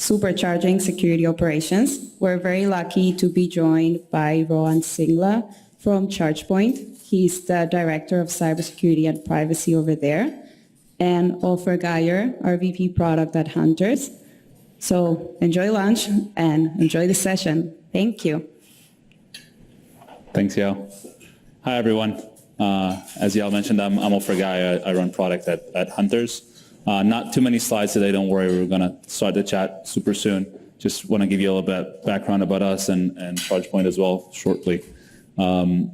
supercharging security operations. We're very lucky to be joined by Rohan Singla from ChargePoint. He's the Director of Cybersecurity and Privacy over there, and Ofer Gayer, our VP Product at Hunters. So enjoy lunch and enjoy the session. Thank you. Thanks, Yael. Hi, everyone. As Yael mentioned, I'm Ofer Gayer. I run product at Hunters. Not too many slides today, don't worry. We're going to start the chat super soon. Just want to give you a little bit background about us and ChargePoint as well shortly.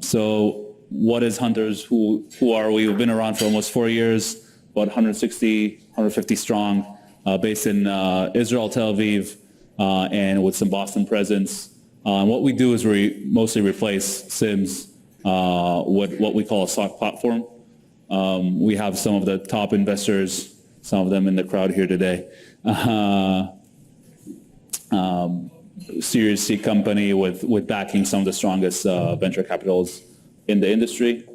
So what is Hunters? Who are we? We've been around for almost 4 years, about 160, 150 strong, based in Israel, Tel Aviv, and with some Boston presence. What we do is we mostly replace SIEMs with what we call a SOC platform. We have some of the top investors, some of them in the crowd here today. Series C company with backing some of the strongest venture capitals in the industry.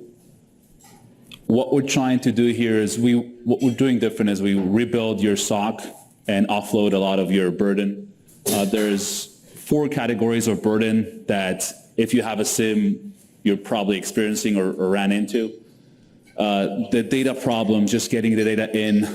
What we're trying to do here is what we're doing different is we rebuild your SOC and offload a lot of your burden. There's 4 categories of burden that if you have a SIEM, you're probably experiencing or ran into. The data problem, just getting the data in,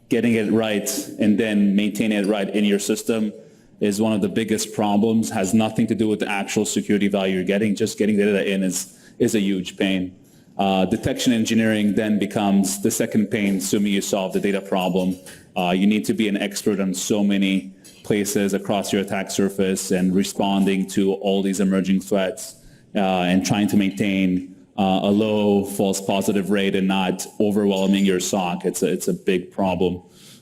getting it right, and then maintaining it right in your system is one of the biggest problems. Has nothing to do with the actual security value you're getting. Just getting the data in is a huge pain. Detection engineering then becomes the second pain, assuming you solve the data problem. You need to be an expert on so many places across your attack surface and responding to all these emerging threats and trying to maintain a low false positive rate and not overwhelming your SOC. It's a big problem.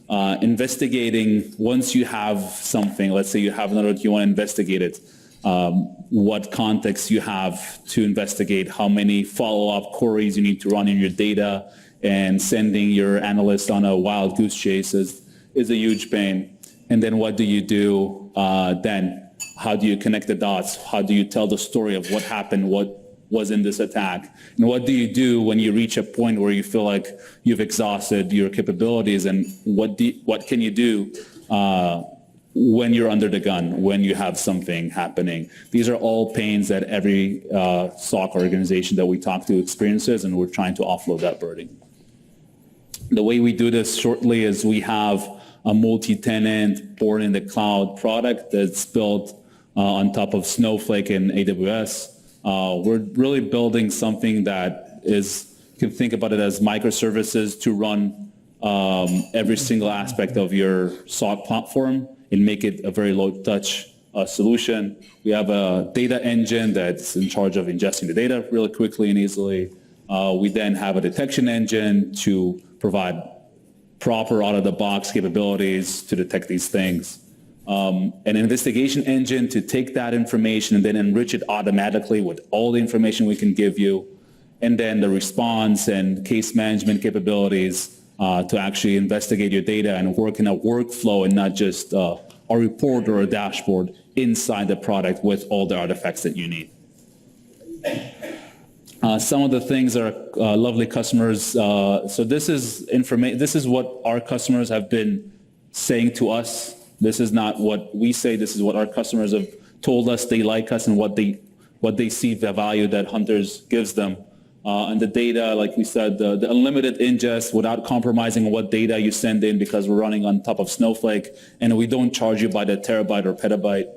Investigating, once you have something, let's say you have an alert, you want to investigate it, what context you have to investigate, how many follow-up queries you need to run in your data, and sending your analyst on a wild goose chase is a huge pain. And then what do you do then? How do you connect the dots? How do you tell the story of what happened, what was in this attack? And what do you do when you reach a point where you feel like you've exhausted your capabilities? And what can you do when you're under the gun, when you have something happening? These are all pains that every SOC organization that we talk to experiences, and we're trying to offload that burden. The way we do this shortly is we have a multi-tenant, born in the cloud product that's built on top of Snowflake and AWS. We're really building something that you can think about it as microservices to run every single aspect of your SOC platform and make it a very low-touch solution. We have a data engine that's in charge of ingesting the data really quickly and easily. We then have a detection engine to provide proper out-of-the-box capabilities to detect these things. An investigation engine to take that information and then enrich it automatically with all the information we can give you, and then the response and case management capabilities to actually investigate your data and work in a workflow and not just a report or a dashboard inside the product with all the artifacts that you need. Some of the things are lovely customers. So this is what our customers have been saying to us. This is not what we say. This is what our customers have told us they like us and what they see the value that Hunters gives them. And the data, like we said, the unlimited ingest without compromising what data you send in, because we're running on top of Snowflake, and we don't charge you by the terabyte or petabyte.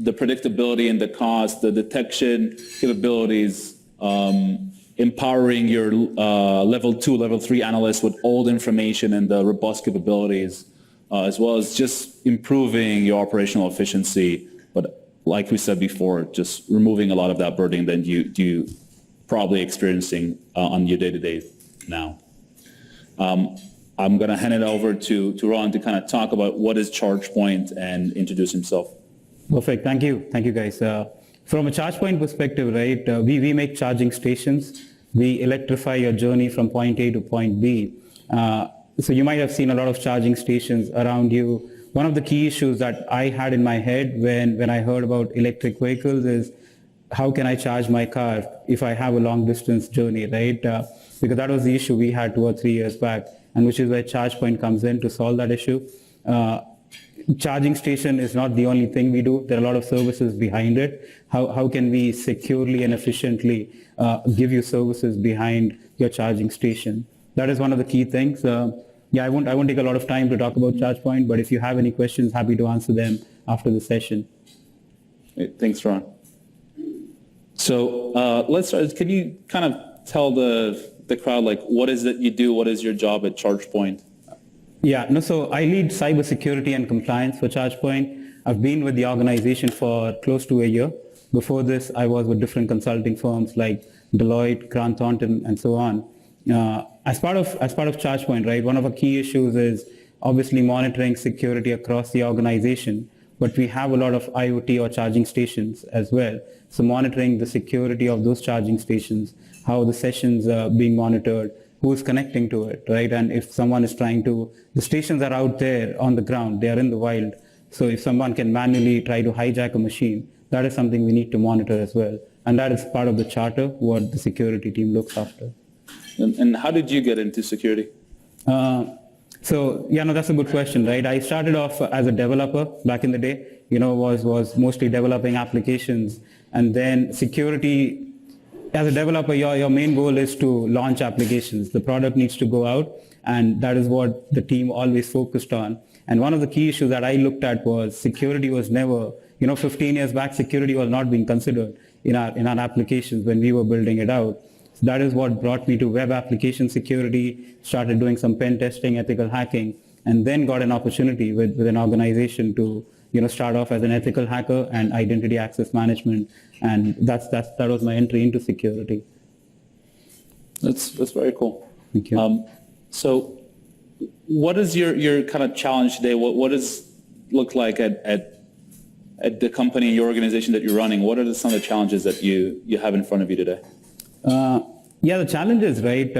The predictability and the cost, the detection capabilities, empowering your level 2, level 3 analysts with all the information and the robust capabilities, as well as just improving your operational efficiency. But like we said before, just removing a lot of that burden that you probably experiencing on your day-to-day now. I'm going to hand it over to Rohan to kind of talk about what is ChargePoint and introduce himself. Perfect. Thank you. Thank you, guys. From a ChargePoint perspective, right, we make charging stations. We electrify your journey from point A to point B. So you might have seen a lot of charging stations around you. One of the key issues that I had in my head when I heard about electric vehicles is, how can I charge my car if I have a long distance journey, right? Because that was the issue we had 2 or 3 years back, and which is where ChargePoint comes in to solve that issue. Charging station is not the only thing we do. There are a lot of services behind it. How can we securely and efficiently give you services behind your charging station? That is one of the key things. Yeah, I won't take a lot of time to talk about ChargePoint, but if you have any questions, happy to answer them after the session. Thanks, Ron. So let's start. Can you kind of tell the crowd, like, what is it you do? What is your job at ChargePoint? Yeah, no, so I lead cybersecurity and compliance for ChargePoint. I've been with the organization for close to a year. Before this, I was with different consulting firms like Deloitte, Grant Thornton, and so on. As part of ChargePoint, right, one of our key issues is obviously monitoring security across the organization, but we have a lot of IoT or charging stations as well. So monitoring the security of those charging stations, how the sessions are being monitored, who's connecting to it, right? And if someone is the stations are out there on the ground, they are in the wild. So if someone can manually try to hijack a machine, that is something we need to monitor as well. And that is part of the charter, what the security team looks after. And how did you get into security? So, yeah, no, that's a good question, right? I started off as a developer back in the day, was mostly developing applications. And then security, as a developer, your main goal is to launch applications. The product needs to go out, and that is what the team always focused on. And one of the key issues that I looked at was security was never, 15 years back, security was not being considered in our applications when we were building it out. So that is what brought me to web application security, started doing some pen testing, ethical hacking, and then got an opportunity with an organization to start off as an ethical hacker and identity access management, and that was my entry into security. That's very cool. Thank you. So, what is your kind of challenge today? What does look like at the company, your organization that you're running? What are some of the challenges that you have in front of you today? Yeah, the challenges, right?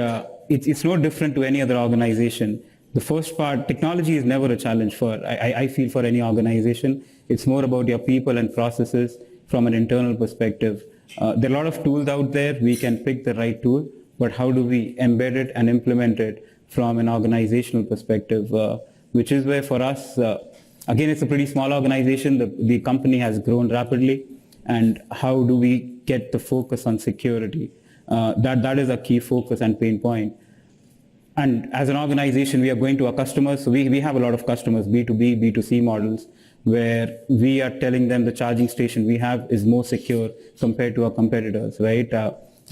It's no different to any other organization. The first part, technology is never a challenge I feel for any organization. It's more about your people and processes from an internal perspective. There are a lot of tools out there. We can pick the right tool, but how do we embed it and implement it from an organizational perspective, which is where for us, again, it's a pretty small organization. The company has grown rapidly, and how do we get the focus on security? That is a key focus and pain point. And as an organization, we are going to our customers. So we have a lot of customers, B2B, B2C models, where we are telling them the charging station we have is more secure compared to our competitors, right?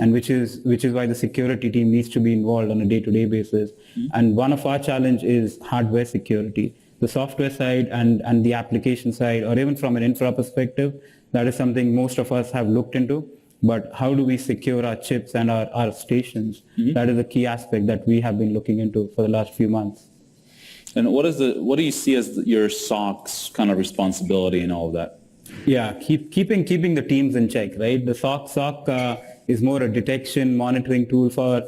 And which is why the security team needs to be involved on a day-to-day basis. Mm-hmm. And one of our challenge is hardware security. The software side and the application side, or even from an infra perspective, that is something most of us have looked into. But how do we secure our chips and our stations? Mm-hmm. That is a key aspect that we have been looking into for the last few months. And what do you see as your SOC's kind of responsibility in all of that? Yeah, keeping the teams in check, right? The SOC is more a detection monitoring tool for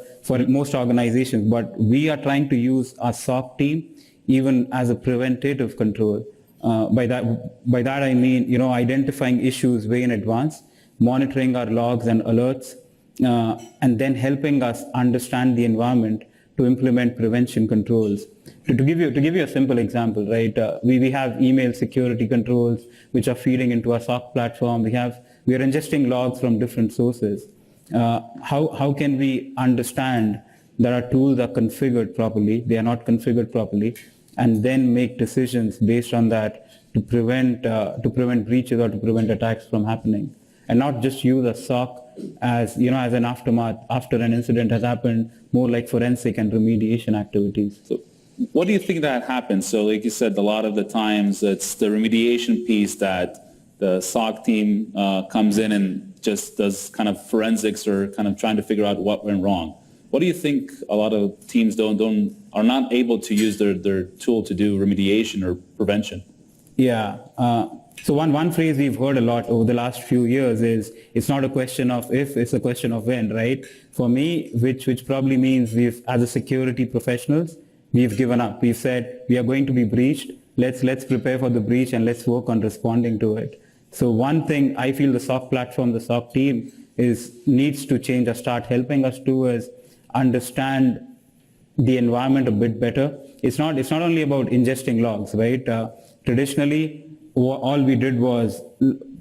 most organizations, but we are trying to use our SOC team even as a preventative control. By that I mean, identifying issues way in advance, monitoring our logs and alerts, and then helping us understand the environment to implement prevention controls. To give you a simple example, right? We have email security controls which are feeding into our SOC platform. We are ingesting logs from different sources. How can we understand that our tools are configured properly? They are not configured properly, and then make decisions based on that to prevent breaches or to prevent attacks from happening. And not just use a SOC as an aftermath after an incident has happened, more like forensic and remediation activities. So what do you think that happens? So like you said, a lot of the times it's the remediation piece that the SOC team comes in and just does kind of forensics or kind of trying to figure out what went wrong. What do you think a lot of teams are not able to use their tool to do remediation or prevention? Yeah. So one phrase we've heard a lot over the last few years is, it's not a question of if, it's a question of when, right? For me, which probably means as a security professionals, we've given up. We've said, we are going to be breached. Let's prepare for the breach and let's work on responding to it. So one thing I feel the SOC platform, the SOC team needs to change or start helping us do is understand the environment a bit better it's not only about ingesting logs, right? Traditionally, all we did was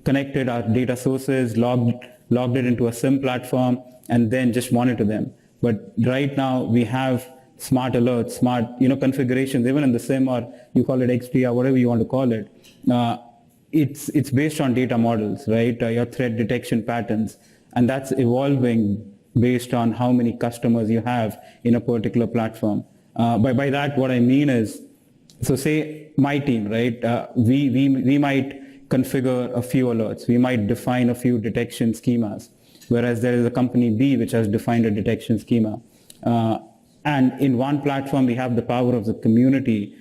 connected our data sources, logged it into a SIM platform, and then just monitor them. But right now we have smart alerts, smart configurations, even in the SIM, or you call it XDR, whatever you want to call it. It's based on data models, right? Your threat detection patterns, and that's evolving based on how many customers you have in a particular platform. By that, what I mean is, so say my team, right? We might configure a few alerts. We might define a few detection schemas, whereas there is a company B which has defined a detection schema. And in one platform, we have the power of the community.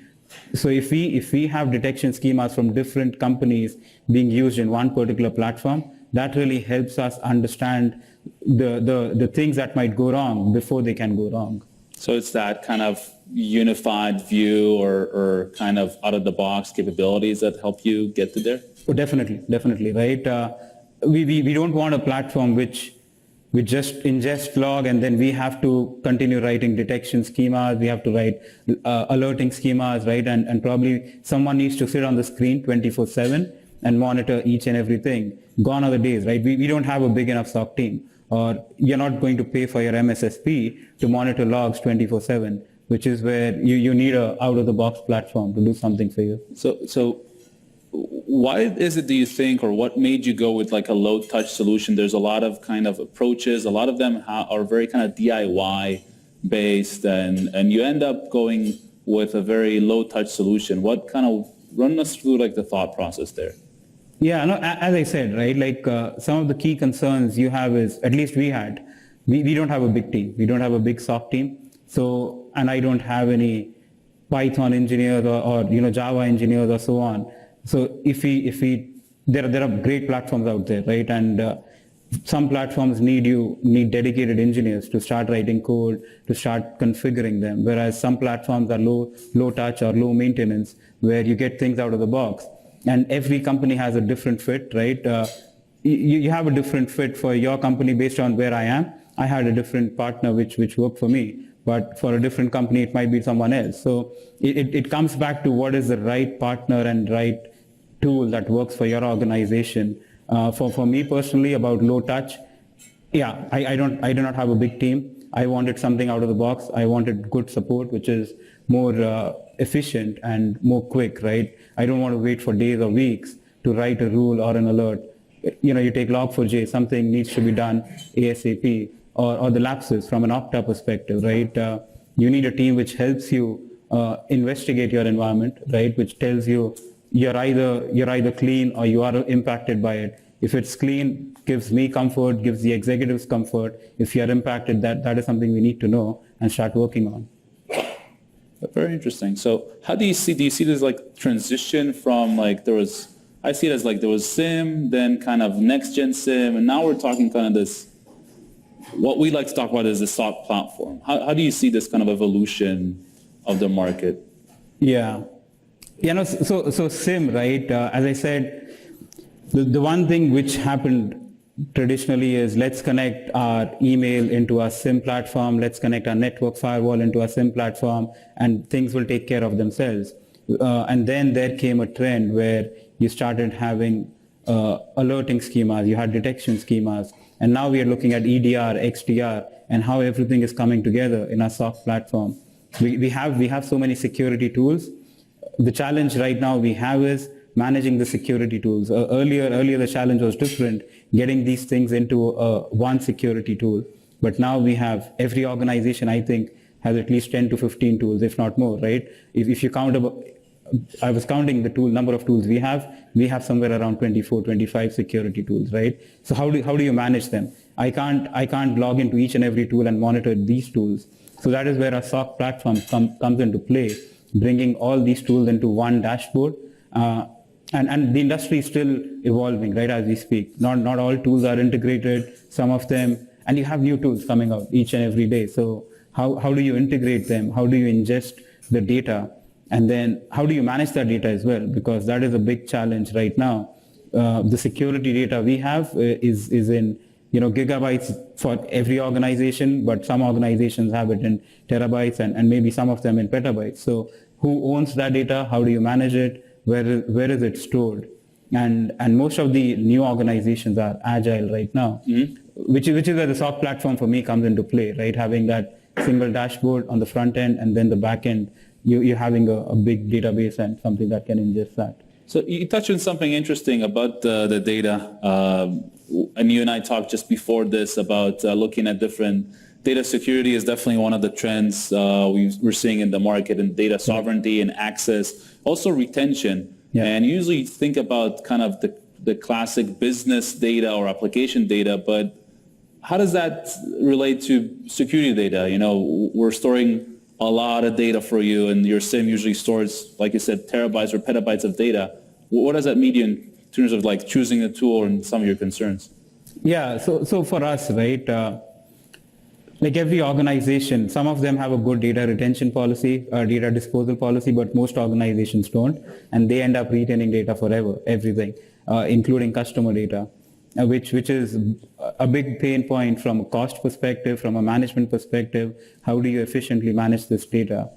So if we have detection schemas from different companies being used in one particular platform, that really helps us understand the things that might go wrong before they can go wrong. So it's that kind of unified view or kind of out-of-the-box capabilities that help you get to there? Oh, definitely, right? We don't want a platform which we just ingest log and then we have to continue writing detection schemas, we have to write alerting schemas, right? And probably someone needs to sit on the screen 24/7 and monitor each and everything. Gone are the days, right? We don't have a big enough SOC team, or you're not going to pay for your MSSP to monitor logs 24/7, which is where you need a out-of-the-box platform to do something for you. So why is it, do you think, or what made you go with like a low-touch solution? There's a lot of kind of approaches. A lot of them are very kind of DIY based, and you end up going with a very low-touch solution. What kind of, run us through like the thought process there? Yeah, no, as I said, right, like some of the key concerns you have is, at least we don't have a big team. We don't have a big SOC team. So, and I don't have any Python engineers or Java engineers or so on. So if we there are great platforms out there, right? And some platforms need dedicated engineers to start writing code, to start configuring them. Whereas some platforms are low touch or low maintenance, where you get things out of the box. And every company has a different fit, right? You have a different fit for your company based on where I am. I had a different partner which worked for me, but for a different company, it might be someone else. So it comes back to what is the right partner and right tool that works for your organization. For me personally, about low touch, yeah, I do not have a big team. I wanted something out of the box. I wanted good support, which is more efficient and more quick, right? I don't want to wait for days or weeks to write a rule or an alert. You take Log4j, something needs to be done ASAP, or the lapses from an Okta perspective, right? You need a team which helps you investigate your environment, right? Which tells you you're either clean or you are impacted by it. If it's clean, gives me comfort, gives the executives comfort. If you're impacted, that is something we need to know and start working on. Very interesting. So how do you see this like transition from like I see it as like there was SIM, then kind of next gen SIM, and now we're talking kind of this, what we like to talk about is the SOC platform. How do you see this kind of evolution of the market? Yeah. So SIM, right? As I said, the one thing which happened traditionally is, let's connect our email into our SIM platform, let's connect our network firewall into our SIM platform, and things will take care of themselves. And then there came a trend where you started having alerting schemas, you had detection schemas, and now we are looking at EDR, XDR, and how everything is coming together in our SOC platform. We have so many security tools. The challenge right now we have is managing the security tools. Earlier the challenge was different, getting these things into one security tool. But now we have, every organization, I think, has at least 10 to 15 tools, if not more, right? If you count, I was counting the number of tools we have somewhere around 24, 25 security tools, right? So how do you manage them? I can't log into each and every tool and monitor these tools. So that is where our SOC platform comes into play, bringing all these tools into one dashboard. And the industry is still evolving, right, as we speak. Not all tools are integrated, some of them, and you have new tools coming out each and every day. So how do you integrate them? How do you ingest the data? And then how do you manage that data as well? Because that is a big challenge right now. The security data we have is in gigabytes for every organization, but some organizations have it in terabytes and maybe some of them in petabytes. So who owns that data? How do you manage it? Where is it stored? And most of the new organizations are agile right now, which is where the SOC platform for me comes into play, right? Having that single dashboard on the front end, and then the back end, you're having a big database and something that can ingest that. So you touched on something interesting about the data, and you and I talked just before this about looking at different data security is definitely one of the trends we're seeing in the market, and data sovereignty and access, also retention. Yeah. And you usually think about kind of the classic business data or application data, but how does that relate to security data? We're storing a lot of data for you, and your SIEM usually stores, like you said, terabytes or petabytes of data. What does that mean in terms of like choosing a tool and some of your concerns? Yeah, so for us, right, like every organization, some of them have a good data retention policy, data disposal policy, but most organizations don't, and they end up retaining data forever, everything, including customer data, which is a big pain point from a cost perspective, from a management perspective. How do you efficiently manage this data?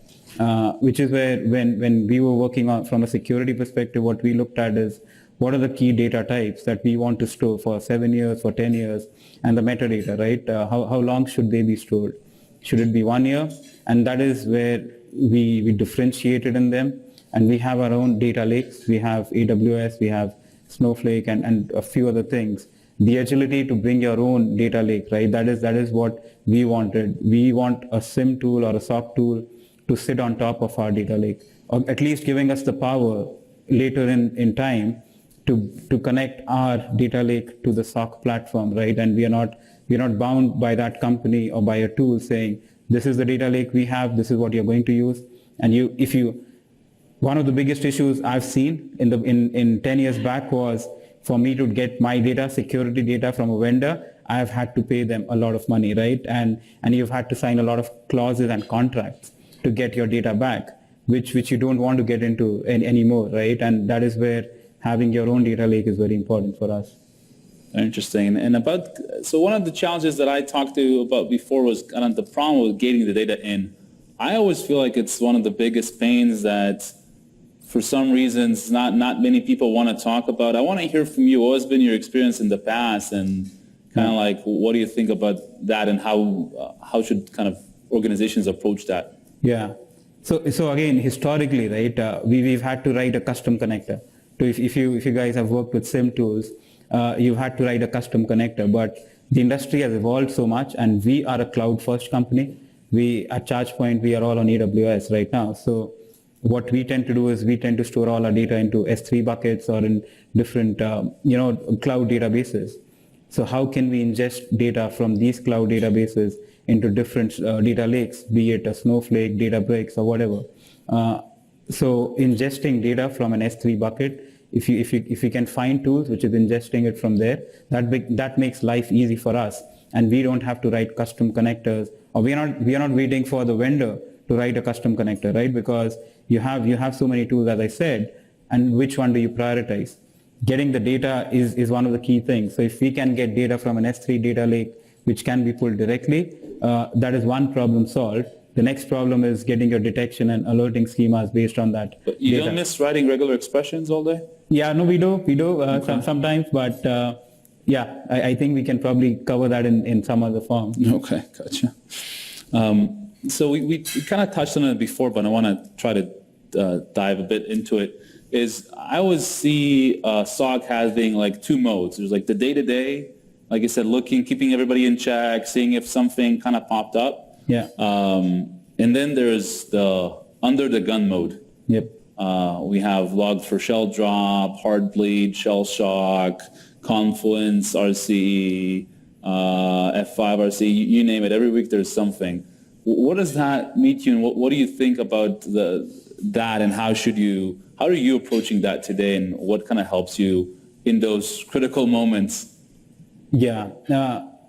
Which is where when we were working on from a security perspective, what we looked at is what are the key data types that we want to store for 7 years, for 10 years, and the metadata, right? How long should they be stored? Should it be 1 year? And that is where we differentiated in them, and we have our own data lakes. We have AWS, we have Snowflake, and a few other things. The agility to bring your own data lake, right? That is what we wanted. We want a SIEM tool or a SOC tool to sit on top of our data lake, or at least giving us the power later in time to connect our data lake to the SOC platform, right? And we're not bound by that company or by a tool saying, this is the data lake we have, this is what you're going to use. And one of the biggest issues I've seen in 10 years back was for me to get my data, security data from a vendor, I've had to pay them a lot of money, right? And you've had to sign a lot of clauses and contracts to get your data back, which you don't want to get into anymore, right? And that is where having your own data lake is very important for us. Interesting. And so one of the challenges that I talked to you about before was kind of the problem with getting the data in. I always feel like it's one of the biggest pains that for some reasons not many people want to talk about. I want to hear from you. What has been your experience in the past, and kind of like what do you think about that, and how should kind of organizations approach that? Yeah. So again, historically, right, we've had to write a custom connector. So if you guys have worked with SIEM tools, you've had to write a custom connector. But the industry has evolved so much, and we are a cloud-first company. We at ChargePoint, we are all on AWS right now. So what we tend to do is we tend to store all our data into S3 buckets or in different cloud databases. So how can we ingest data from these cloud databases into different data lakes, be it a Snowflake, Databricks, or whatever? So ingesting data from an S3 bucket, if you can find tools which is ingesting it from there, that makes life easy for us, and we don't have to write custom connectors, or we are not waiting for the vendor to write a custom connector, right? Because you have so many tools, as I said, and which one do you prioritize? Getting the data is one of the key things. So if we can get data from an S3 data lake which can be pulled directly, that is one problem solved. The next problem is getting your detection and alerting schemas based on that. But you don't miss writing regular expressions all day? Yeah, no, we do sometimes, but I think we can probably cover that in some other form. Okay, gotcha. So we kind of touched on it before, but I want to try to dive a bit into it. I always see SOC having like two modes. There's like the day-to-day, like I said, keeping everybody in check, seeing if something kind of popped up. Yeah. And then there's the under the gun mode. Yep. We have logged for shell drop, hard bleed, shell shock, Confluence, RCE, F5 RCE, you name it. Every week there's something. What does that mean to you, and what do you think about that, and how are you approaching that today, and what kind of helps you in those critical moments? Yeah.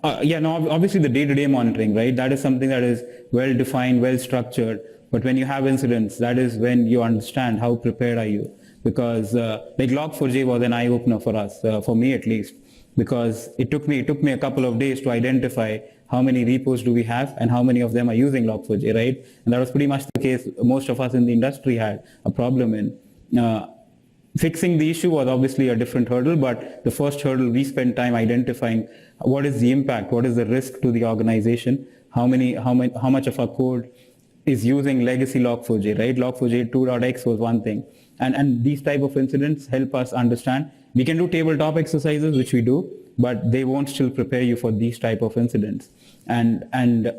Obviously the day-to-day monitoring, right? That is something that is well-defined, well-structured. But when you have incidents, that is when you understand how prepared are you. Because like Log4j was an eye-opener for us, for me at least. because it took me a couple of days to identify how many repos do we have and how many of them are using Log4j, right? And that was pretty much the case most of us in the industry had a problem in. Fixing the issue was obviously a different hurdle, but the first hurdle, we spent time identifying what is the impact, what is the risk to the organization, how much of our code is using legacy Log4j, right? Log4j 2.x was one thing. And these type of incidents help us understand. We can do tabletop exercises, which we do, but they won't still prepare you for these type of incidents. And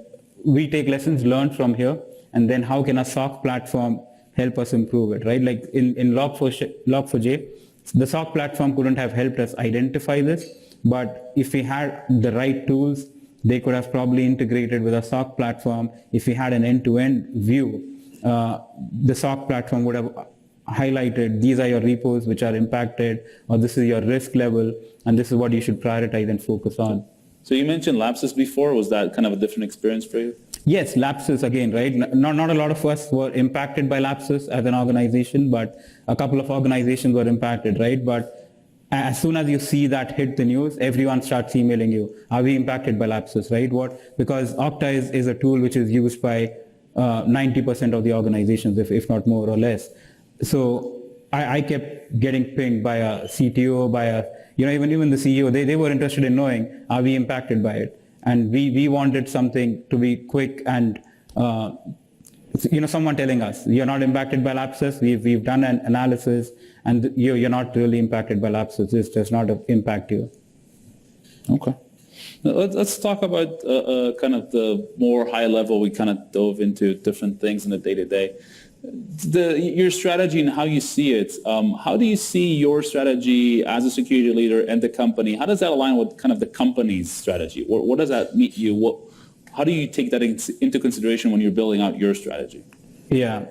we take lessons learned from here, and then how can a SOC platform help us improve it, right? Like in Log4j, the SOC platform couldn't have helped us identify this, but if we had the right tools, they could have probably integrated with a SOC platform. If we had an end-to-end view, the SOC platform would have highlighted these are your repos which are impacted, or this is your risk level, and this is what you should prioritize and focus on. So you mentioned lapses before. Was that kind of a different experience for you? Yes, lapses again, right? Not a lot of us were impacted by lapses as an organization, but a couple of organizations were impacted, right? But as soon as you see that hit the news, everyone starts emailing you. Are we impacted by lapses, right? Because Okta is a tool which is used by 90% of the organizations, if not more or less. So I kept getting pinged by a CTO, even the CEO. They were interested in knowing, are we impacted by it? And we wanted something to be quick and, someone telling us, you're not impacted by lapses. We've done an analysis, and you're not really impacted by lapses. This does not impact you. Okay. Now, let's talk about kind of the more high level. We kind of dove into different things in the day-to-day. Your strategy and how you see it. How do you see your strategy as a security leader and the company? How does that align with kind of the company's strategy? What does that mean you? How do you take that into consideration when you're building out your strategy? Yeah,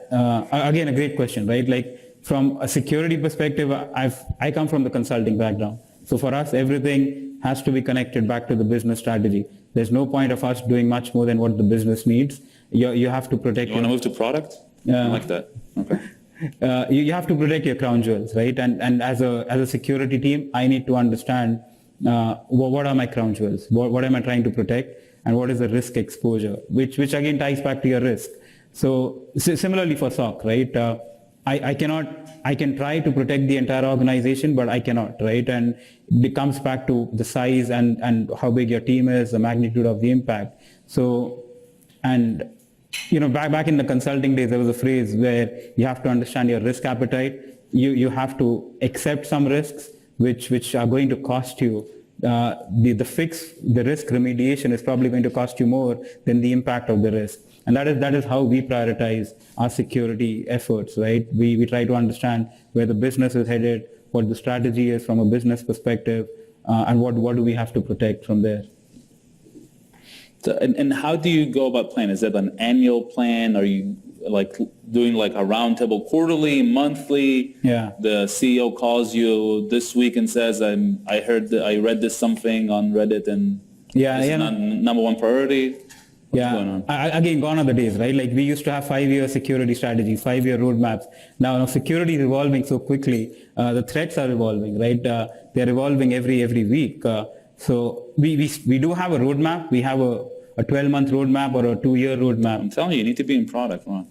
again, a great question, right? Like from a security perspective, I come from the consulting background. So for us, everything has to be connected back to the business strategy. There's no point of us doing much more than what the business needs. You have to protect. You want to move to product? I like that. Okay. You have to protect your crown jewels, right? And as a security team, I need to understand what are my crown jewels? What am I trying to protect? And what is the risk exposure? Which again ties back to your risk. So similarly for SOC, right? I can try to protect the entire organization, but I cannot, right? And it comes back to the size and how big your team is, the magnitude of the impact. So, and back in the consulting days, there was a phrase where you have to understand your risk appetite. You have to accept some risks which are going to cost you. The fix, the risk remediation is probably going to cost you more than the impact of the risk. And that is how we prioritize our security efforts, right? We try to understand where the business is headed, what the strategy is from a business perspective, and what do we have to protect from there. So, and how do you go about planning? Is that an annual plan? Are you like doing like a roundtable quarterly, monthly? Yeah. The CEO calls you this week and says, I read this something on Reddit and number one priority. What's going on? Again, gone are the days, right? Like we used to have 5-year security strategies, 5-year roadmaps. Now security is evolving so quickly. The threats are evolving, right? They're evolving every week. So we do have a roadmap. We have a 12-month roadmap or a 2-year roadmap. I'm telling you, you need to be in product. Ron.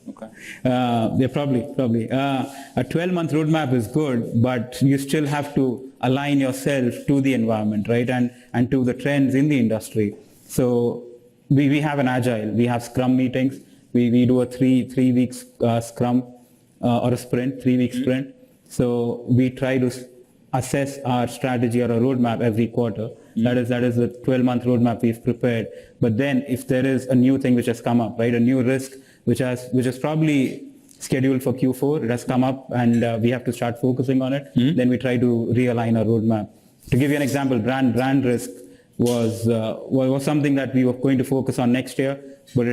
Okay. Yeah, probably. A 12-month roadmap is good, but you still have to align yourself to the environment, right? And to the trends in the industry. So we have an agile. We have Scrum meetings. We do a three weeks Scrum or a sprint, 3-week sprint. So we try to assess our strategy or a roadmap every quarter. That is the 12-month roadmap we've prepared. But then if there is a new thing which has come up, right, a new risk which is probably scheduled for Q4, it has come up and we have to start focusing on it, then we try to realign our roadmap. To give you an example, brand risk was something that we were going to focus on next year, but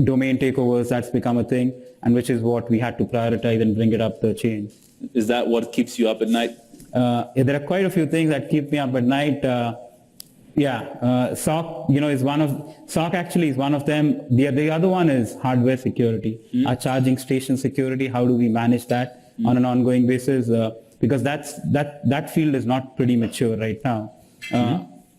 domain takeovers, that's become a thing, and which is what we had to prioritize and bring it up the chain. Is that what keeps you up at night? There are quite a few things that keep me up at night. SOC, SOC actually is one of them. The other one is hardware security, our charging station security. How do we manage that on an ongoing basis? because that field is not pretty mature right now.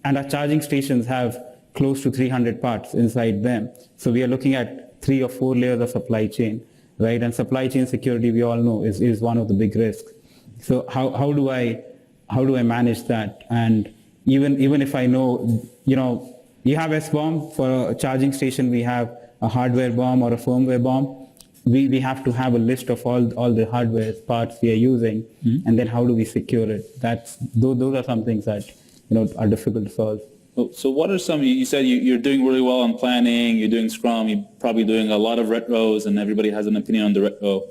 And our charging stations have close to 300 parts inside them. So we are looking at 3 or 4 layers of supply chain, right? And supply chain security, we all know, is one of the big risks. So how do I manage that? And even if I know, you have SBOM for a charging station, we have a hardware BOM or a firmware BOM. We have to have a list of all the hardware parts we are using, and then how do we secure it? Those are some things that are difficult to solve. So what are some, you said you're doing really well on planning, you're doing Scrum, you're probably doing a lot of retros, and everybody has an opinion on the retro.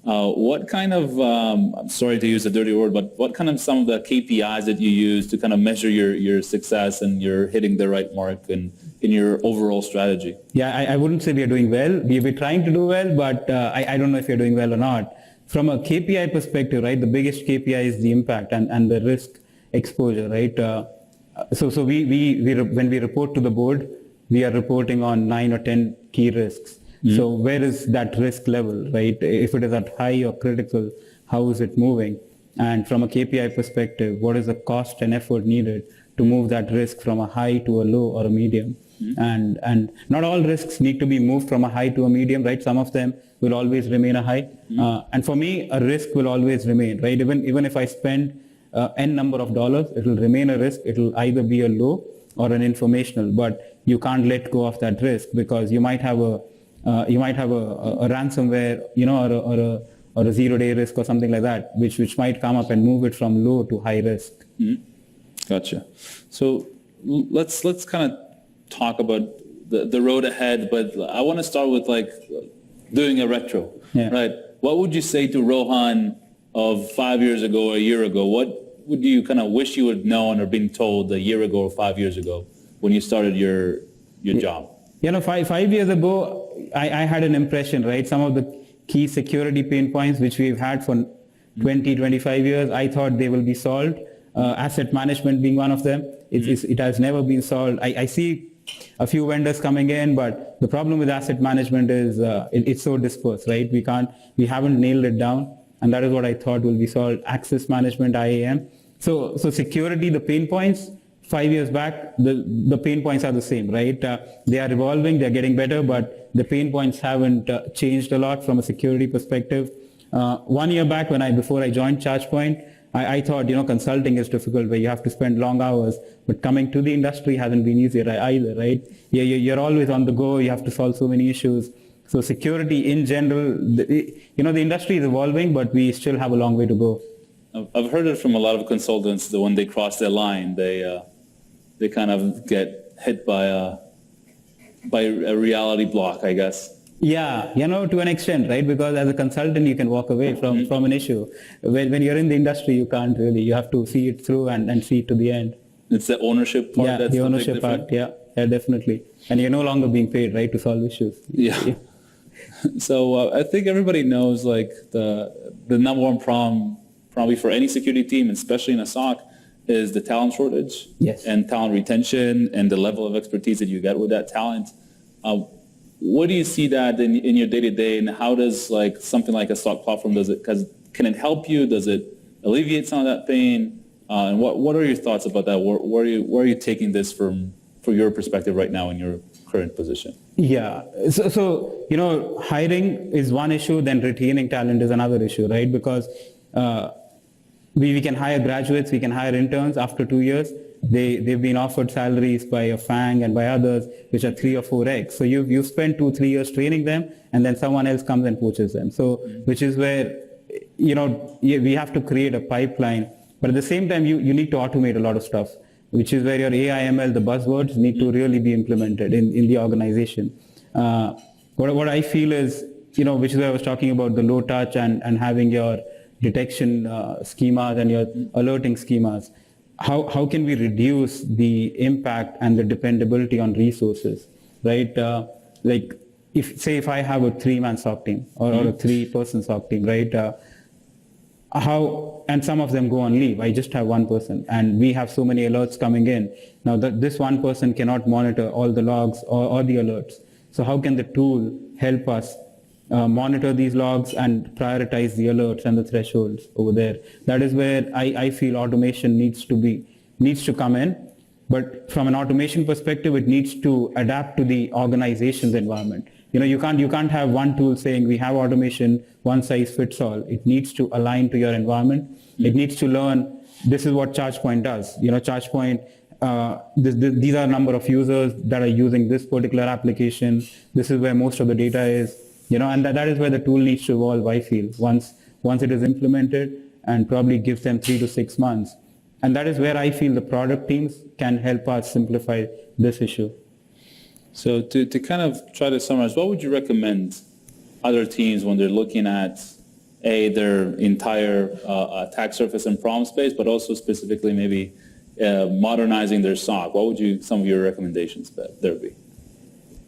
What kind of, I'm sorry to use a dirty word, but what kind of some of the KPIs that you use to kind of measure your success and you're hitting the right mark in your overall strategy? Yeah, I wouldn't say we are doing well. We're trying to do well, but I don't know if you're doing well or not. From a KPI perspective, right, the biggest KPI is the impact and the risk exposure, right? So when we report to the board, we are reporting on 9 or 10 key risks. So where is that risk level, right? If it is at high or critical, how is it moving? And from a KPI perspective, what is the cost and effort needed to move that risk from a high to a low or a medium? And not all risks need to be moved from a high to a medium, right? Some of them will always remain a high. And for me, a risk will always remain, right? Even if I spend N number of dollars, it will remain a risk. It will either be a low or an informational, but you can't let go of that risk because you might have a ransomware, or a zero-day risk or something like that, which might come up and move it from low to high risk. Gotcha. So let's kind of talk about the road ahead, but I want to start with like doing a retro, right? What would you say to Rohan of 5 years ago, a year ago? What would you kind of wish you would known or been told a year ago or 5 years ago when you started your job? 5 years ago, I had an impression, right? Some of the key security pain points which we've had for 20, 25 years, I thought they will be solved. Asset management being one of them. It has never been solved. I see a few vendors coming in, but the problem with asset management is it's so dispersed, right? We haven't nailed it down, and that is what I thought will be solved. Access management, IAM. So security, the pain points, 5 years back, the pain points are the same, right? They are evolving, they're getting better, but the pain points haven't changed a lot from a security perspective. 1 year back, before I joined ChargePoint, I thought, consulting is difficult where you have to spend long hours, but coming to the industry hasn't been easier either, right? You're always on the go, you have to solve so many issues. So security in general, the industry is evolving, but we still have a long way to go. I've heard it from a lot of consultants that when they cross their line, they kind of get hit by a reality block, I guess. Yeah, to an extent, right? Because as a consultant, you can walk away from an issue. When you're in the industry, you can't really. You have to see it through and see it to the end. It's the ownership part. Yeah, that's the ownership part. Yeah, definitely. And you're no longer being paid, right, to solve issues. Yeah. So I think everybody knows like the number one problem probably for any security team, especially in a SOC, is the talent shortage. Yes. And talent retention and the level of expertise that you get with that talent. What do you see that in your day-to-day, and how does like something like a SOC platform can it help you? Does it alleviate some of that pain? And what are your thoughts about that? Where are you taking this from your perspective right now in your current position? Yeah. So hiring is one issue, then retaining talent is another issue, right? Because we can hire graduates, we can hire interns after 2 years. They've been offered salaries by a FANG and by others, which are 3 or 4x. So you've spent 2-3 years training them, and then someone else comes and poaches them. So which is where, we have to create a pipeline. But at the same time, you need to automate a lot of stuff, which is where your AI, ML, the buzzwords need to really be implemented in the organization. What I feel is, which is where I was talking about the low touch and having your detection schemas and your alerting schemas. How can we reduce the impact and the dependability on resources, right? Like if I have a 3-man SOC team or a 3-person SOC team, right? And some of them go on leave. I just have one person, and we have so many alerts coming in. Now this one person cannot monitor all the logs or the alerts. So how can the tool help us, monitor these logs and prioritize the alerts and the thresholds over there. That is where I feel automation needs to come in. But from an automation perspective, it needs to adapt to the organization's environment. You can't have one tool saying we have automation, one size fits all. It needs to align to your environment. It needs to learn this is what ChargePoint does. ChargePoint, these are a number of users that are using this particular application. This is where most of the data is. And that is where the tool needs to evolve, I feel, once it is implemented, and probably gives them 3 to 6 months. And that is where I feel the product teams can help us simplify this issue. So to kind of try to summarize, what would you recommend other teams when they're looking at their entire attack surface and problem space, but also specifically maybe modernizing their SOC? What would some of your recommendations there be?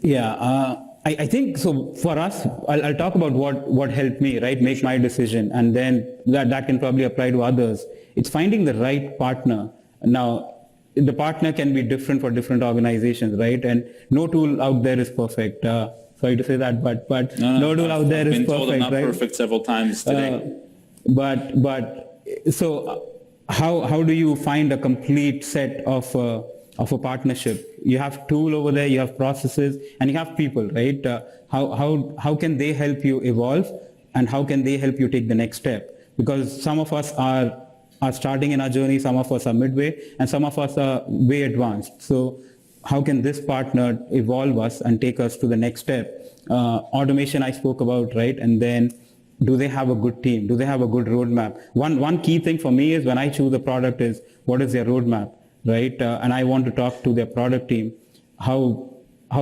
Yeah, I think so. For us, I'll talk about what helped me, right, make my decision, and then that can probably apply to others. It's finding the right partner. Now, the partner can be different for different organizations, right? And no tool out there is perfect. Sorry to say that, but no tool out there is perfect, right? I've been told I'm not perfect several times today. So how do you find a complete set of a partnership? You have tool over there, you have processes, and you have people, right? How can they help you evolve, and how can they help you take the next step? Because some of us are starting in our journey, some of us are midway, and some of us are way advanced. So how can this partner evolve us and take us to the next step? Automation I spoke about, right? And then do they have a good team? Do they have a good roadmap? One key thing for me is when I choose a product is what is their roadmap, right? And I want to talk to their product team. How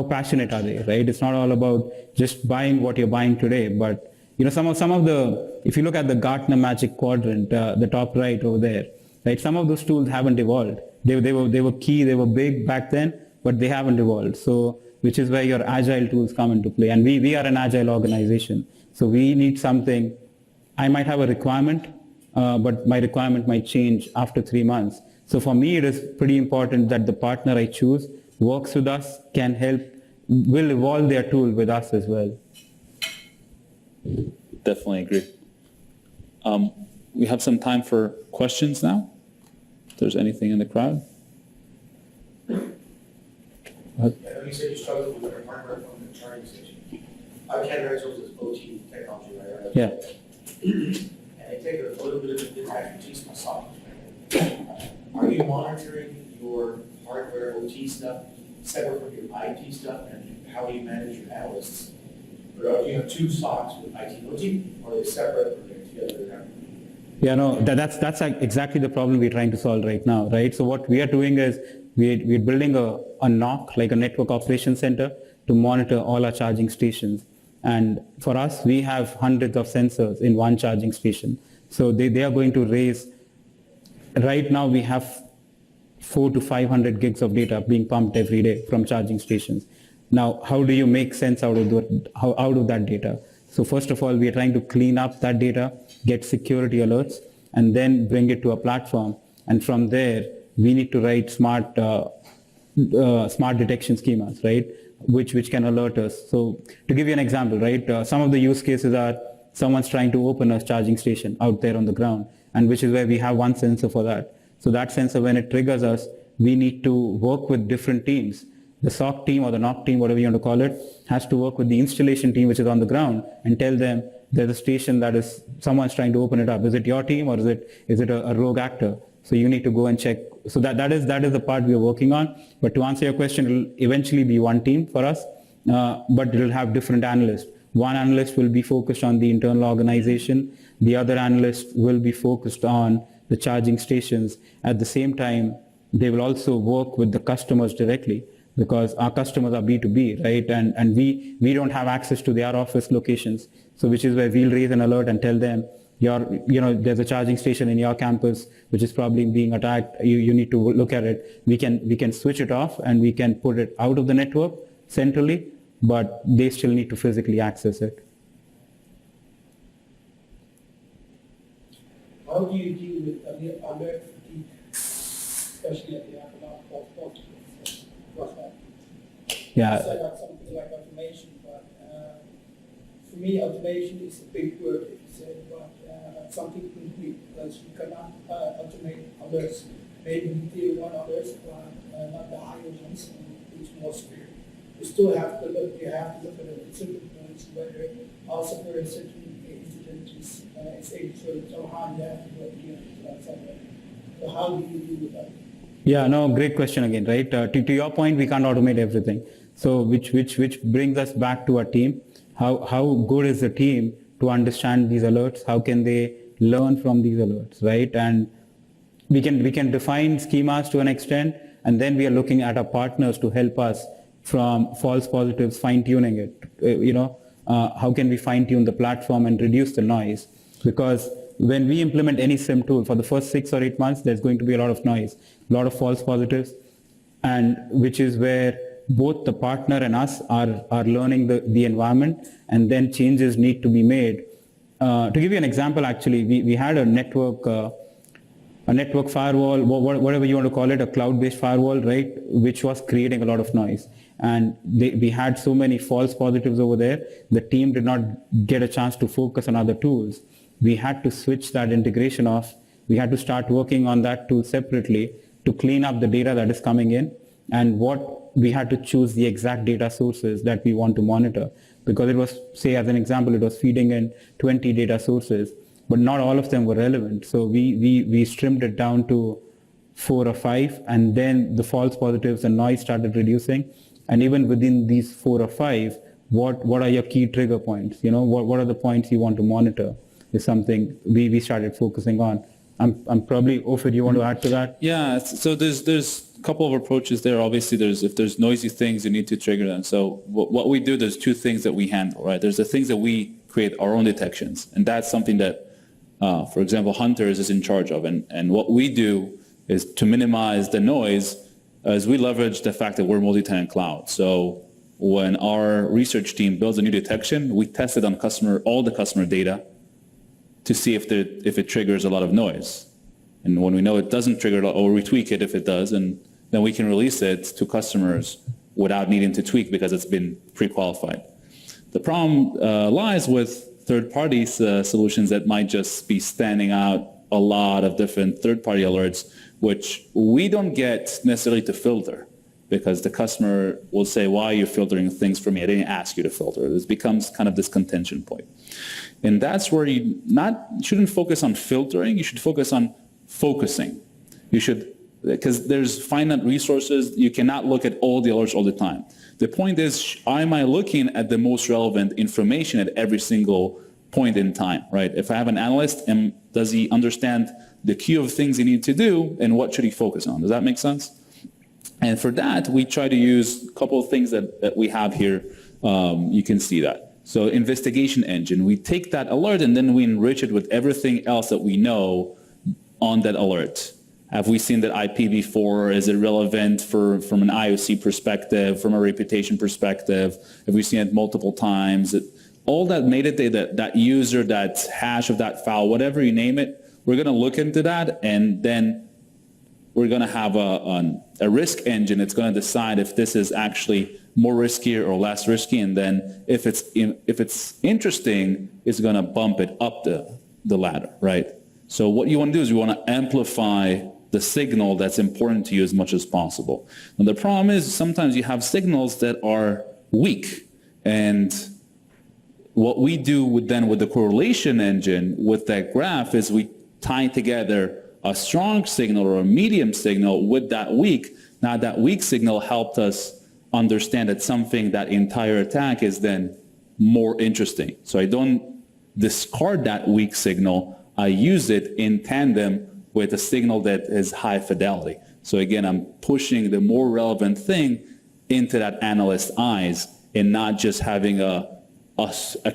passionate are they, right? It's not all about just buying what you're buying today, but some of the, if you look at the Gartner Magic Quadrant, the top right over there, right? Some of those tools haven't evolved. They were key, they were big back then, but they haven't evolved. So, which is where your agile tools come into play. And we are an agile organization. So we need something. I might have a requirement, but my requirement might change after 3 months. So for me, it is pretty important that the partner I choose works with us, can help, will evolve their tool with us as well. Definitely agree. We have some time for questions now. If there's anything in the crowd. You said you struggled with the hardware from the charging station. I categorize those as OT technology, right? Yeah. And I take a little bit of the expertise myself. Are you monitoring your hardware OT stuff separate from your IT stuff, and how do you manage your analysts? Or do you have two stocks with IT and OT, or are they separate or they're together? Yeah, no, that's exactly the problem we're trying to solve right now, right? So what we are doing is we're building a NOC, like a network operations center, to monitor all our charging stations. And for us, we have hundreds of sensors in one charging station. So they are going to raise, right now we have 400 to 500 gigs of data being pumped every day from charging stations. Now, how do you make sense out of that data? So first of all, we are trying to clean up that data, get security alerts, and then bring it to a platform. And from there, we need to write smart detection schemas, right? Which can alert us. So to give you an example, right? Some of the use cases are someone's trying to open a charging station out there on the ground, and which is where we have one sensor for that. So that sensor, when it triggers us, we need to work with different teams. The SOC team or the NOC team, whatever you want to call it, has to work with the installation team, which is on the ground, and tell them there's a station that is, someone's trying to open it up. Is it your team, or is it a rogue actor? So you need to go and check. So that is the part we are working on. But to answer your question, it will eventually be one team for us, but it will have different analysts. One analyst will be focused on the internal organization. The other analyst will be focused on the charging stations. At the same time, they will also work with the customers directly, because our customers are B2B, right? And we don't have access to their office locations. So which is where we'll raise an alert and tell them, there's a charging station in your campus which is probably being attacked. You need to look at it. We can switch it off and we can put it out of the network centrally, but they still need to physically access it. How do you deal with alert fatigue, especially at the economic cost? Yeah. Set up something like automation, but for me, automation is a big word, but something concrete, because you cannot automate others, maybe tier one others, but not the higher ones, which more severe. You still have to look, at the certain points whether also for a certain incident is able to somehow you have to go again to that somewhere. So how do you deal with that? Yeah, no, great question again, right? To your point, we can't automate everything. So which brings us back to our team. How good is the team to understand these alerts? How can they learn from these alerts, right? And we can define schemas to an extent, and then we are looking at our partners to help us from false positives, fine-tuning it. How can we fine-tune the platform and reduce the noise? Because when we implement any SIM tool, for the first 6 or 8 months, there's going to be a lot of noise, a lot of false positives, and which is where both the partner and us are learning the environment, and then changes need to be made. To give you an example, actually, we had a network firewall, whatever you want to call it, a cloud-based firewall, right, which was creating a lot of noise. And we had so many false positives over there, the team did not get a chance to focus on other tools. We had to switch that integration off. We had to start working on that tool separately to clean up the data that is coming in, and we had to choose the exact data sources that we want to monitor, because it was, say as an example, it was feeding in 20 data sources, but not all of them were relevant. So we trimmed it down to 4 or 5, and then the false positives and noise started reducing. And even within these 4 or 5, what are your key trigger points? What are the points you want to monitor is something we started focusing on. I'm probably, Ofer, you want to add to that? Yeah, so there's a couple of approaches there. Obviously, if there's noisy things, you need to trigger them. So what we do, there's 2 things that we handle, right? There's the things that we create our own detections, and that's something that, for example, Hunters is in charge of. And what we do is to minimize the noise, as we leverage the fact that we're multi-tenant cloud. So when our research team builds a new detection, we test it on all the customer data to see if it triggers a lot of noise. And when we know it doesn't trigger, or we tweak it if it does, and then we can release it to customers without needing to tweak because it's been pre-qualified. The problem lies with third-party solutions that might just be standing out a lot of different third-party alerts, which we don't get necessarily to filter, because the customer will say, why are you filtering things for me? I didn't ask you to filter. This becomes kind of this contention point. And that's where you shouldn't focus on filtering, you should focus on focusing. You should, because there's finite resources, you cannot look at all the alerts all the time. The point is, am I looking at the most relevant information at every single point in time, right? If I have an analyst, does he understand the queue of things he needs to do, and what should he focus on? Does that make sense? And for that, we try to use a couple of things that we have here. You can see that. So investigation engine, we take that alert and then we enrich it with everything else that we know on that alert. Have we seen that IP before? Is it relevant from an IOC perspective, from a reputation perspective? Have we seen it multiple times? All that metadata, that user, that hash of that file, whatever you name it, we're going to look into that, and then we're going to have a risk engine. It's going to decide if this is actually more riskier or less risky, and then if it's interesting, it's going to bump it up the ladder, right? So what you want to do is you want to amplify the signal that's important to you as much as possible. And the problem is sometimes you have signals that are weak, and what we do with the correlation engine with that graph is we tie together a strong signal or a medium signal with that weak. Now that weak signal helped us understand that that entire attack is then more interesting. So I don't discard that weak signal, I use it in tandem with a signal that is high fidelity. So again, I'm pushing the more relevant thing into that analyst's eyes, and not just having a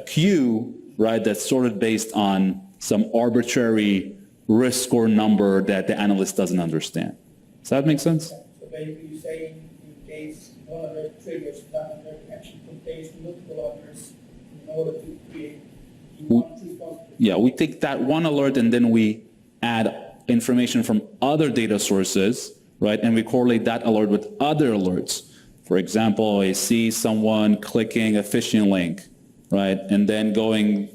queue, right, that's sorted based on some arbitrary risk score number that the analyst doesn't understand. Does that make sense? So basically you're saying in case one alert triggers, that alert actually contains multiple others in order to create one response. Yeah, we take that one alert and then we add information from other data sources, right, and we correlate that alert with other alerts. For example, I see someone clicking a phishing link, right? And then going,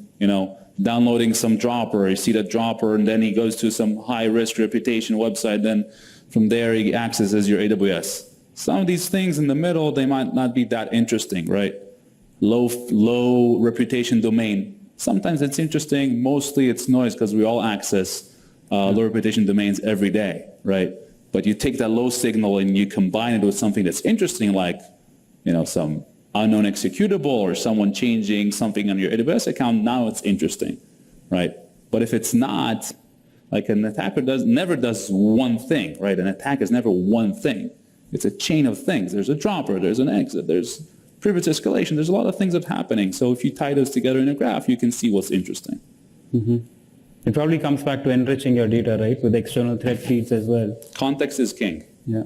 downloading some dropper, you see that dropper, and then he goes to some high-risk reputation website, then from there he accesses your AWS. Some of these things in the middle, they might not be that interesting, right? Low reputation domain. Sometimes it's interesting, mostly it's noise because we all access low reputation domains every day, right? But you take that low signal and you combine it with something that's interesting, like, some unknown executable or someone changing something on your AWS account, now it's interesting, right? But if it's not, like an attacker never does one thing, right? An attack is never one thing. It's a chain of things. There's a dropper, there's an exit, there's privilege escalation, there's a lot of things that are happening. So if you tie those together in a graph, you can see what's interesting. Mm-hmm. It probably comes back to enriching your data, right, with external threat feeds as well. Context is king. Yeah.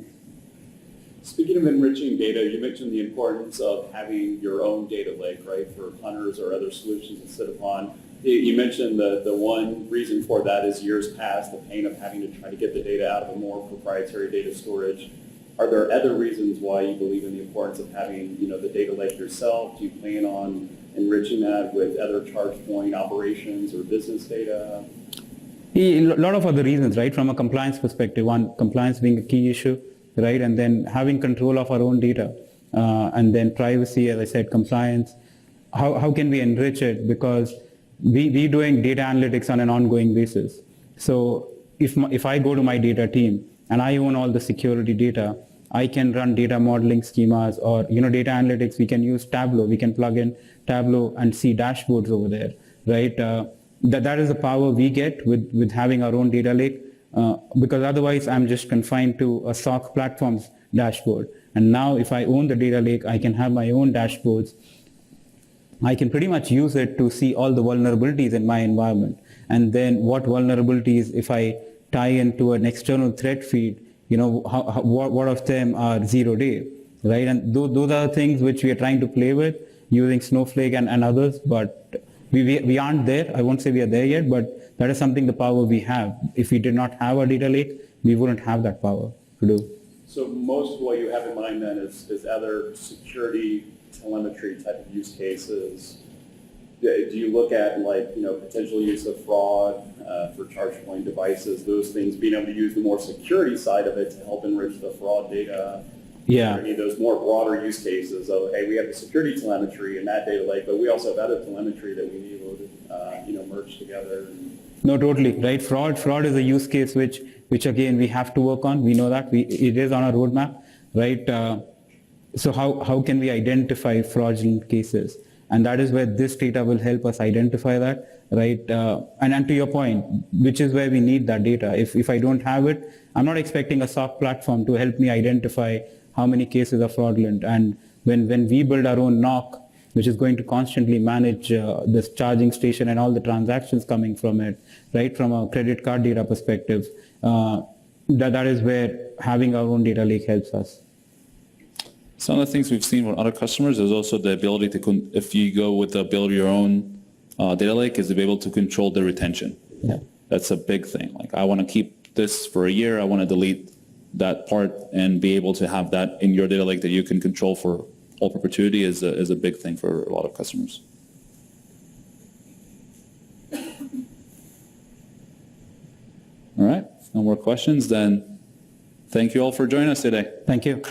Speaking of enriching data, you mentioned the importance of having your own data lake, right, for hunters or other solutions to sit upon. You mentioned the one reason for that is years past, the pain of having to try to get the data out of a more proprietary data storage. Are there other reasons why you believe in the importance of having, the data lake yourself? Do you plan on enriching that with other ChargePoint operations or business data? A lot of other reasons, right? From a compliance perspective, one, compliance being a key issue, right? And then having control of our own data, and then privacy, as I said, compliance. How can we enrich it? Because we doing data analytics on an ongoing basis. So if I go to my data team and I own all the security data, I can run data modeling schemas or, data analytics. We can use Tableau. We can plug in Tableau and see dashboards over there, right? That is the power we get with having our own data lake, because otherwise I'm just confined to a SOC platform's dashboard. And now if I own the data lake, I can have my own dashboards. I can pretty much use it to see all the vulnerabilities in my environment. And then what vulnerabilities, if I tie into an external threat feed, what of them are 0 day, right? And those are things which we are trying to play with using Snowflake and others, but we aren't there. I won't say we are there yet, but that is something, the power we have. If we did not have a data lake, we wouldn't have that power to do. So most of what you have in mind then is other security telemetry type of use cases. Do you look at potential use of fraud for ChargePoint devices, those things, being able to use the more security side of it to help enrich the fraud data? Yeah. Or any of those more broader use cases of, hey, we have the security telemetry in that data lake, but we also have other telemetry that we need to merge together. No, totally, right? Fraud is a use case which again we have to work on. We know that it is on our roadmap, right? So how can we identify fraudulent cases? And that is where this data will help us identify that, right? And to your point, which is where we need that data. If I don't have it, I'm not expecting a SOC platform to help me identify how many cases are fraudulent. And when we build our own NOC, which is going to constantly manage this charging station and all the transactions coming from it, right? From a credit card data perspective, that is where having our own data lake helps us. Some of the things we've seen with other customers is also the ability to, if you go with the build your own data lake, is to be able to control the retention. Yeah. That's a big thing. Like, I want to keep this for a year. I want to delete that part and be able to have that in your data lake that you can control for all perpetuity is a big thing for a lot of customers. All right. No more questions. Then thank you all for joining us today. Thank you.